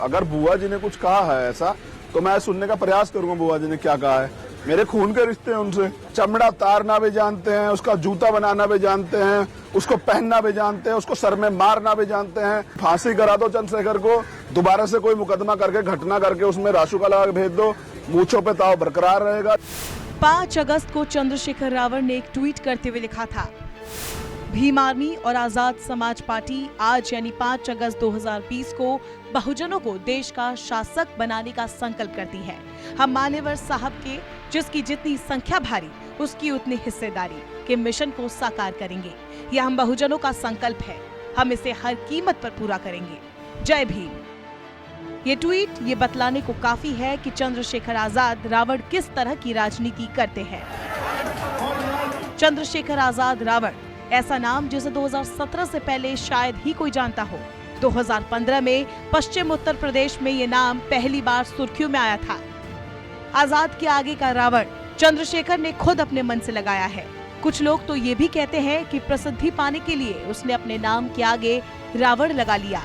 अगर बुआ जी ने कुछ कहा है ऐसा तो मैं सुनने का प्रयास करूंगा बुआ जी ने क्या कहा है। मेरे खून के रिश्ते हैं उनसे, चमड़ा तारना भी जानते हैं, उसका जूता बनाना भी जानते हैं, उसको पहनना भी जानते हैं, उसको सर में मारना भी जानते हैं। फांसी करा दो चंद्रशेखर को, दोबारा से कोई मुकदमा करके घटना करके उसमें राशु का लगा भेज दो, मूंछों पे ताव बरकरार रहेगा। 5 अगस्त को चंद्रशेखर रावण ने एक ट्वीट करते हुए लिखा था, भीम आर्मी और आजाद समाज पार्टी आज यानी 5 अगस्त 2020 को बहुजनों को देश का शासक बनाने का संकल्प करती है। हम मान्यवर साहब के जिसकी जितनी संख्या भारी उसकी उतनी हिस्सेदारी के मिशन को साकार करेंगे। यह हम बहुजनों का संकल्प है, हम इसे हर कीमत पर पूरा करेंगे। जय भीम। ये ट्वीट ये बतलाने को काफी है कि चंद्रशेखर आजाद रावण किस तरह की राजनीति करते हैं। चंद्रशेखर आजाद रावण ऐसा नाम जिसे 2017 से पहले शायद ही कोई जानता हो। 2015 में पश्चिम उत्तर प्रदेश में ये नाम पहली बार सुर्खियों में आया था। आजाद के आगे का रावण चंद्रशेखर ने खुद अपने मन से लगाया है। कुछ लोग तो ये भी कहते हैं कि प्रसिद्धि पाने के लिए उसने अपने नाम के आगे रावण लगा लिया।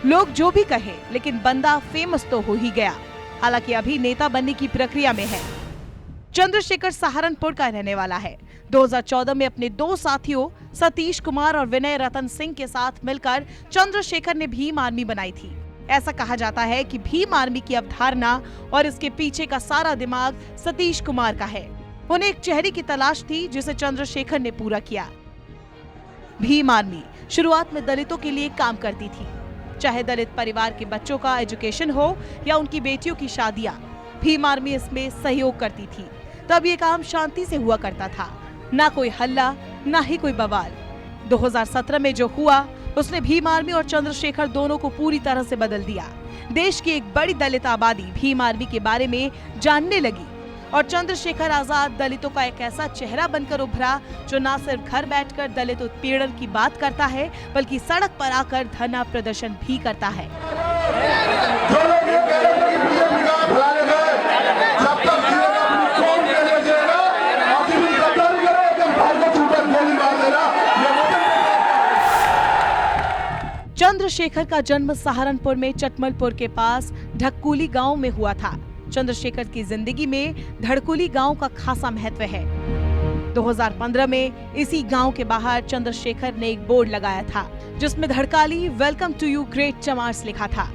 लोग जो भी कहे, लेकिन बंदा फेमस तो हो ही गया। हालांकि अभी नेता बनने की प्रक्रिया में है। चंद्रशेखर सहारनपुर का रहने वाला है। 2014 में अपने 2 साथियों सतीश कुमार और विनय रतन सिंह के साथ मिलकर चंद्रशेखर ने भीम आर्मी बनाई थी। ऐसा कहा जाता है कि भीम आर्मी की अवधारणा और इसके पीछे का सारा दिमाग सतीश कुमार का है। उन्हें एक चेहरे की तलाश थी जिसे चंद्रशेखर ने पूरा किया। भीम आर्मी शुरुआत में दलितों के लिए काम करती थी, चाहे दलित परिवार के बच्चों का एजुकेशन हो या उनकी बेटियों की शादियां। भीम आर्मी इसमें सहयोग करती थी। तब ये काम शांति से हुआ करता था, ना कोई हल्ला ना ही कोई बवाल। 2017 में जो हुआ उसने भीम आर्मी और चंद्रशेखर दोनों को पूरी तरह से बदल दिया। देश की एक बड़ी दलित आबादी भीम आर्मी के बारे में जानने लगी और चंद्रशेखर आजाद दलितों का एक ऐसा चेहरा बनकर उभरा जो न सिर्फ घर बैठकर दलित उत्पीड़न की बात करता है बल्कि सड़क पर आकर धरना प्रदर्शन भी करता है। चंद्रशेखर का जन्म सहारनपुर में चटमलपुर के पास ढक्कुली गांव में हुआ था। चंद्रशेखर की जिंदगी में धड़कुली गांव का खासा महत्व है। 2015 में इसी गांव के बाहर चंद्रशेखर ने एक बोर्ड लगाया था जिसमें धड़काली वेलकम टू यू ग्रेट चमार्स लिखा था।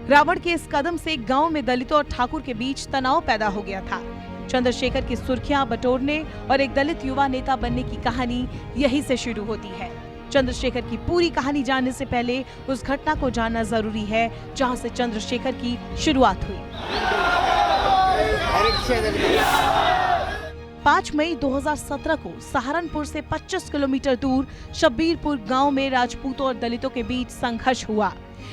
रावण के इस कदम से गांव में दलितों और ठाकुर के बीच तनाव पैदा हो गया था। चंद्रशेखर की सुर्खियां बटोरने और एक दलित युवा नेता बनने की कहानी यही से शुरू होती है। चंद्रशेखर की पूरी कहानी जानने से पहले उस घटना को जानना जरूरी है जहां से चंद्रशेखर की शुरुआत हुई। 5 मई 2017 को सहारनपुर से 25 किलोमीटर दूर शब्बीरपुर गांव में राजपूतों और दलितों के बीच संघर्ष हुआ।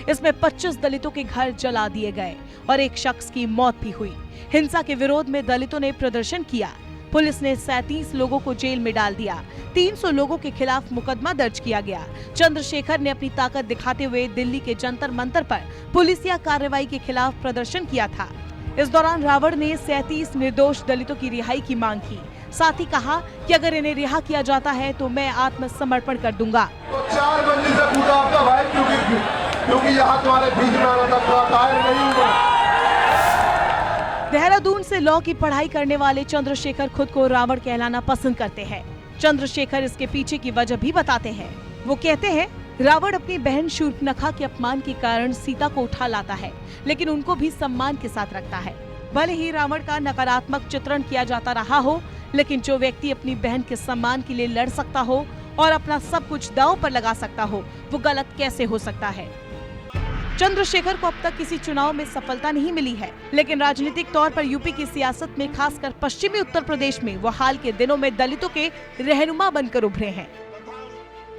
इसमें 25 दलितों के घर जला दिए गए और एक शख्स की मौत भी हुई। हिंसा के विरोध में दलितों ने प्रदर्शन किया। पुलिस ने 37 लोगों को जेल में डाल दिया। 300 लोगों के खिलाफ मुकदमा दर्ज किया गया। चंद्रशेखर ने अपनी ताकत दिखाते हुए दिल्ली के जंतर मंतर पर पुलिसिया कार्रवाई के खिलाफ प्रदर्शन किया था। इस दौरान रावण ने 37 निर्दोष दलितों की रिहाई की मांग की। साथ ही कहा कि अगर इन्हें रिहा किया जाता है तो मैं आत्मसमर्पण कर दूंगा। तो 4 बंदी से पूछा आपका भाई क्योंकि यहाँ तुम्हारे बीच में आना था, कायर नहीं हुआ। देहरादून से लॉ की पढ़ाई करने वाले चंद्रशेखर खुद को रावण कहलाना पसंद करते हैं। चंद्रशेखर इसके पीछे की वजह भी बताते हैं। वो कहते हैं रावण अपनी बहन शूर्पणखा के अपमान के कारण सीता को उठा लाता है, लेकिन उनको भी सम्मान के साथ रखता है। भले ही रावण का नकारात्मक चित्रण किया जाता रहा हो, लेकिन जो व्यक्ति अपनी बहन के सम्मान के लिए लड़ सकता हो और अपना सब कुछ दांव पर लगा सकता हो, वो गलत कैसे हो सकता है। चंद्रशेखर को अब तक किसी चुनाव में सफलता नहीं मिली है, लेकिन राजनीतिक तौर पर यूपी की सियासत में खासकर पश्चिमी उत्तर प्रदेश में वो हाल के दिनों में दलितों के रहनुमा बनकर उभरे हैं।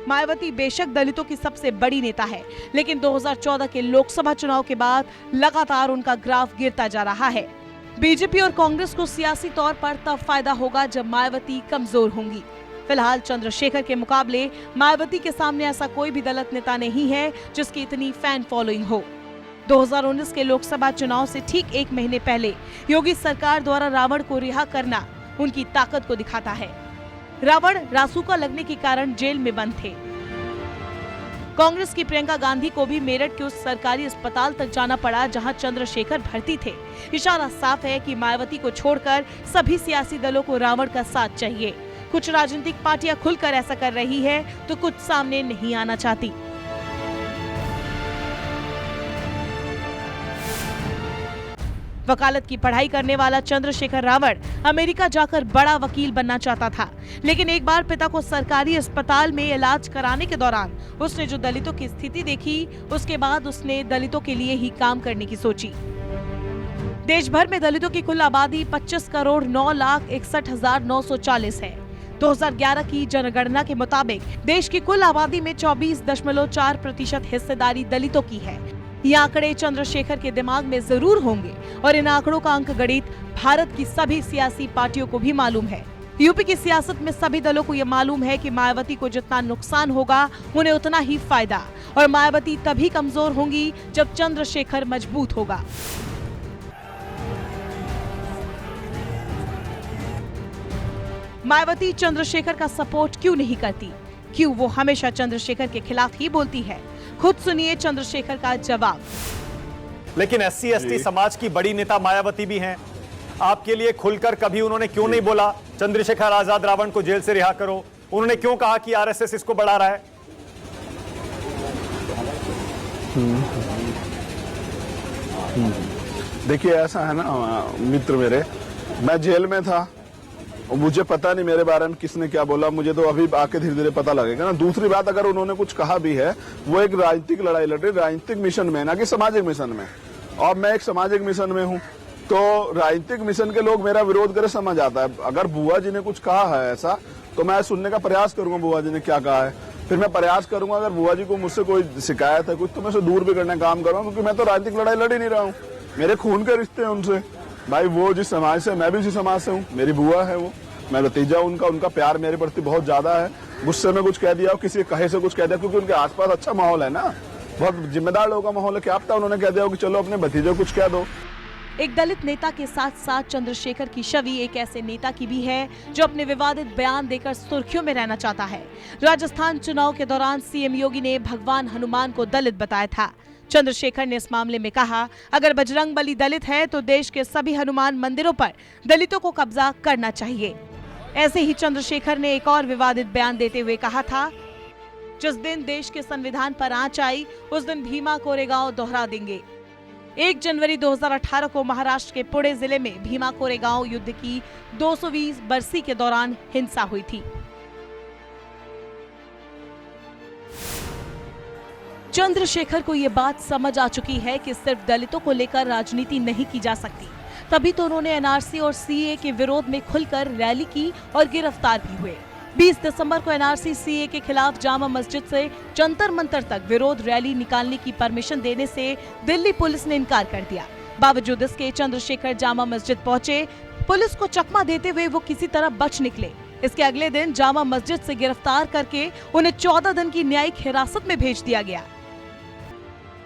मायावती बेशक दलितों की सबसे बड़ी नेता है, लेकिन 2014 के लोकसभा चुनाव के बाद लगातार उनका ग्राफ गिरता जा रहा है। बीजेपी और कांग्रेस को सियासी तौर पर तब फायदा होगा जब मायावती कमजोर होंगी। फिलहाल चंद्रशेखर के मुकाबले मायावती के सामने ऐसा कोई भी दलित नेता नहीं है जिसकी इतनी फैन फॉलोइंग हो। 2019 के लोकसभा चुनाव से ठीक 1 महीने पहले योगी सरकार द्वारा रावण को रिहा करना उनकी ताकत को दिखाता है। रावण रासुका लगने के कारण जेल में बंद थे। कांग्रेस की प्रियंका गांधी को भी मेरठ के उस सरकारी अस्पताल तक जाना पड़ा जहां चंद्रशेखर भर्ती थे। इशारा साफ है कि मायावती को छोड़कर सभी सियासी दलों को रावण का साथ चाहिए। कुछ राजनीतिक पार्टियां खुलकर ऐसा कर रही है तो कुछ सामने नहीं आना चाहती। वकालत की पढ़ाई करने वाला चंद्रशेखर रावण अमेरिका जाकर बड़ा वकील बनना चाहता था, लेकिन एक बार पिता को सरकारी अस्पताल में इलाज कराने के दौरान उसने जो दलितों की स्थिति देखी, उसके बाद उसने दलितों के लिए ही काम करने की सोची। देश भर में दलितों की कुल आबादी 25,09,61,940 है। 2011 की जनगणना के मुताबिक देश की कुल आबादी में 24.4% हिस्सेदारी दलितों की है। ये आंकड़े चंद्रशेखर के दिमाग में जरूर होंगे और इन आंकड़ों का अंकगणित भारत की सभी सियासी पार्टियों को भी मालूम है। यूपी की सियासत में सभी दलों को ये मालूम है कि मायावती को जितना नुकसान होगा उन्हें उतना ही फायदा, और मायावती तभी कमजोर होंगी जब चंद्रशेखर मजबूत होगा। मायावती चंद्रशेखर का सपोर्ट क्यों नहीं करती? क्यों वो हमेशा चंद्रशेखर के खिलाफ ही बोलती है? खुद सुनिए चंद्रशेखर का जवाब। लेकिन SC/ST समाज की बड़ी नेता मायावती भी हैं। आपके लिए खुलकर कभी उन्होंने क्यों नहीं बोला चंद्रशेखर आजाद रावण को जेल से रिहा करो? उन्होंने क्यों कहा कि RSS इसको बढ़ा रहा है? देखिए ऐसा है ना मित्र मेरे, मैं जेल में था और मुझे पता नहीं मेरे बारे में किसने क्या बोला, मुझे तो अभी आके धीरे धीरे पता लगेगा ना। दूसरी बात, अगर उन्होंने कुछ कहा भी है, वो एक राजनीतिक लड़ाई लड़ रही, राजनीतिक मिशन में, ना कि सामाजिक मिशन में, और मैं एक सामाजिक मिशन में हूँ, तो राजनीतिक मिशन के लोग मेरा विरोध करे समझ आता है। अगर बुआ जी ने कुछ कहा है ऐसा, तो मैं सुनने का प्रयास करूंगा बुआ जी ने क्या कहा है, फिर मैं प्रयास करूंगा अगर बुआ जी को मुझसे कोई शिकायत है कुछ, तो मैं उसे दूर भी करने का काम करूंगा, क्योंकि मैं तो राजनीतिक लड़ाई लड़ ही नहीं रहा हूँ। मेरे खून के रिश्ते हैं उनसे, भाई वो जिस समाज से, मैं भी उसी समाज से हूँ, मेरी बुआ है वो, मैं भतीजा उनका प्यार मेरे प्रति बहुत ज्यादा है। गुस्से में कुछ कह दिया, किसी कहे से कुछ कह दिया, क्योंकि उनके आसपास अच्छा माहौल है ना, बहुत जिम्मेदार लोगों का माहौल है। क्या पता उन्होंने कह दिया हो कि चलो अपने भतीजे को कुछ कह दो। एक दलित नेता के साथ साथ चंद्रशेखर की छवि एक ऐसे नेता की भी है जो अपने विवादित बयान देकर सुर्खियों में रहना चाहता है। राजस्थान चुनाव के दौरान CM योगी ने भगवान हनुमान को दलित बताया था। चंद्रशेखर ने इस मामले में कहा, अगर बजरंगबली दलित है तो देश के सभी हनुमान मंदिरों पर दलितों को कब्जा करना चाहिए। ऐसे ही चंद्रशेखर ने एक और विवादित बयान देते हुए कहा था, जिस दिन देश के संविधान पर आंच आई उस दिन भीमा कोरेगांव दोहरा देंगे। 1 जनवरी 2018 को महाराष्ट्र के पुणे जिले में भीमा कोरेगांव युद्ध की 220 बरसी के दौरान हिंसा हुई थी। चंद्रशेखर को ये बात समझ आ चुकी है कि सिर्फ दलितों को लेकर राजनीति नहीं की जा सकती, तभी तो उन्होंने NRC और CA के विरोध में खुलकर रैली की और गिरफ्तार भी हुए। 20 दिसंबर को NRC CA के खिलाफ जामा मस्जिद से जंतर मंतर तक विरोध रैली निकालने की परमिशन देने से दिल्ली पुलिस ने इनकार कर दिया। बावजूद इसके चंद्रशेखर जामा मस्जिद पहुंचे। पुलिस को चकमा देते हुए वो किसी तरह बच निकले। इसके अगले दिन जामा मस्जिद से गिरफ्तार करके उन्हें 14 दिन की न्यायिक हिरासत में भेज दिया गया।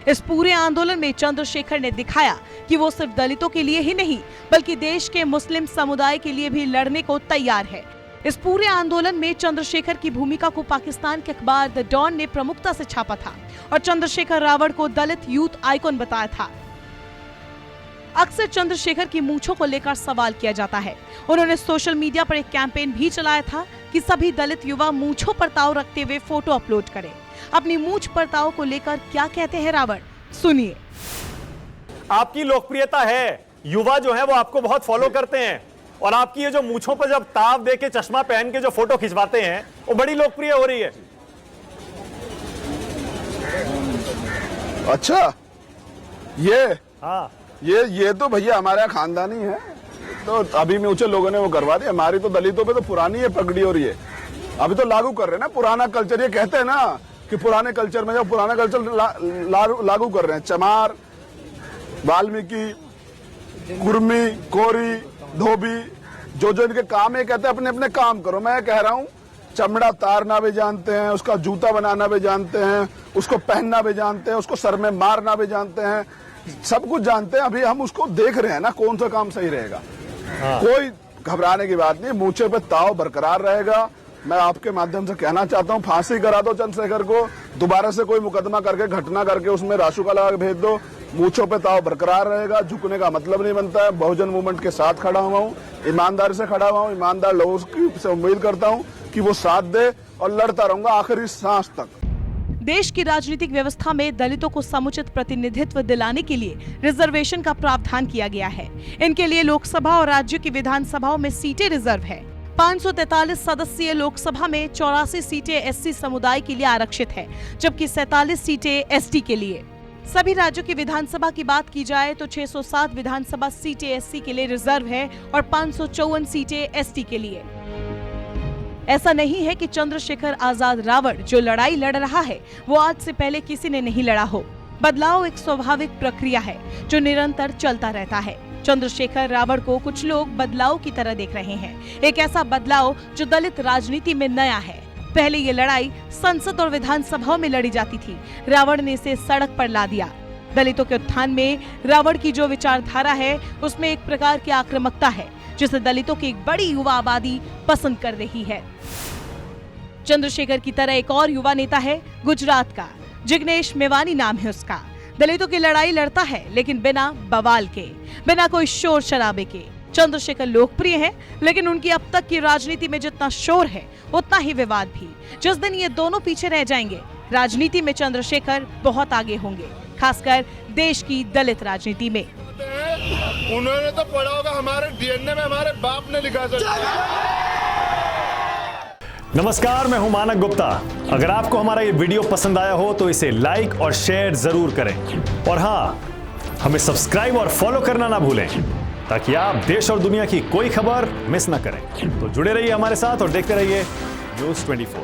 इस पूरे आंदोलन में चंद्रशेखर ने दिखाया कि वो सिर्फ दलितों के लिए ही नहीं बल्कि देश के मुस्लिम समुदाय के लिए भी लड़ने को तैयार है। इस पूरे आंदोलन में चंद्रशेखर की भूमिका को पाकिस्तान के अखबार द डॉन ने प्रमुखता से छापा था और चंद्रशेखर रावण को दलित यूथ आइकॉन बताया था। अक्सर चंद्रशेखर की मूंछों को लेकर सवाल किया जाता है। उन्होंने सोशल मीडिया पर एक कैंपेन भी चलाया था कि सभी दलित युवा मूंछों पर ताव रखते हुए फोटो अपलोड करें। अपनी मूंछ पर ताव को लेकर क्या कहते हैं रावण, सुनिए। आपकी लोकप्रियता है, युवा जो है वो आपको बहुत फॉलो करते हैं, और आपकी ये जो मूंछों पर जब ताव दे के चश्मा पहन के जो फोटो खिंचवाते हैं वो बड़ी लोकप्रिय हो रही है। अच्छा, ये हाँ, ये तो भैया हमारे यहाँ खानदानी है, तो अभी में ऊंचे लोगों ने वो करवा दी। हमारी तो दलितों पे तो पुरानी है पगड़ी, और ये अभी तो लागू कर रहे हैं ना पुराना कल्चर। ये कहते हैं ना कि पुराने कल्चर में, जब पुराना कल्चर लागू कर रहे हैं, चमार, वाल्मीकि, कुर्मी, कोरी, धोबी, जो इनके काम है, कहते हैं अपने अपने काम करो। मैं कह रहा हूँ चमड़ा तारना भी जानते हैं, उसका जूता बनाना भी जानते हैं, उसको पहनना भी जानते हैं, उसको सर में मारना भी जानते हैं, सब कुछ जानते हैं। अभी हम उसको देख रहे हैं ना कौन सा काम सही रहेगा। कोई घबराने की बात नहीं, मूंछे पे ताव बरकरार रहेगा। मैं आपके माध्यम से कहना चाहता हूं, फांसी करा दो चंद्रशेखर को, दोबारा से कोई मुकदमा करके घटना करके उसमें रासुका लगा के भेज दो, मूंछों पे ताव बरकरार रहेगा, झुकने का मतलब नहीं बनता है। बहुजन मूवमेंट के साथ खड़ा हुआ हूँ, ईमानदारी से खड़ा हुआ हूँ, ईमानदार लोगों से उम्मीद करता हूँ कि वो साथ दे और लड़ता रहूंगा आखिरी सांस तक। देश की राजनीतिक व्यवस्था में दलितों को समुचित प्रतिनिधित्व दिलाने के लिए रिजर्वेशन का प्रावधान किया गया है। इनके लिए लोकसभा और राज्य की विधानसभाओं में सीटें रिजर्व है। 543 सदस्यीय लोकसभा में 84 सीटें एससी समुदाय के लिए आरक्षित है, जबकि 47 सीटें एसटी के लिए। सभी राज्यों की विधानसभा की बात की जाए तो 607 विधानसभा सीटें एससी के लिए रिजर्व है और 554 सीटें एसटी के लिए। ऐसा नहीं है कि चंद्रशेखर आजाद रावण जो लड़ाई लड़ रहा है वो आज से पहले किसी ने नहीं लड़ा हो। बदलाव एक स्वाभाविक प्रक्रिया है जो निरंतर चलता रहता है। चंद्रशेखर रावण को कुछ लोग बदलाव की तरह देख रहे हैं, एक ऐसा बदलाव जो दलित राजनीति में नया है। पहले ये लड़ाई संसद और विधानसभाओं में लड़ी जाती थी, रावण ने इसे सड़क पर ला दिया। दलितों के उत्थान में रावण की जो विचारधारा है उसमें एक प्रकार की आक्रामकता है जिसे दलितों की एक बड़ी युवा आबादी पसंद कर रही है। चंद्रशेखर की तरह एक और युवा नेता है गुजरात का, जिग्नेश मेवानी नाम है उसका। दलितों की लड़ाई लड़ता है लेकिन बिना बवाल के, बिना कोई शोर शराबे के। चंद्रशेखर लोकप्रिय है लेकिन उनकी अब तक की राजनीति में जितना शोर है उतना ही विवाद भी। जिस दिन ये दोनों पीछे रह जाएंगे, राजनीति में चंद्रशेखर बहुत आगे होंगे, खासकर देश की दलित राजनीति में। उन्होंने तो पढ़ा होगा, हमारे डीएनए में हमारे बाप ने लिखा था। नमस्कार, मैं हूं मानक गुप्ता। अगर आपको हमारा ये वीडियो पसंद आया हो तो इसे लाइक और शेयर जरूर करें और हाँ, हमें सब्सक्राइब और फॉलो करना ना भूलें ताकि आप देश और दुनिया की कोई खबर मिस ना करें। तो जुड़े रहिए हमारे साथ और देखते रहिए न्यूज़ 24।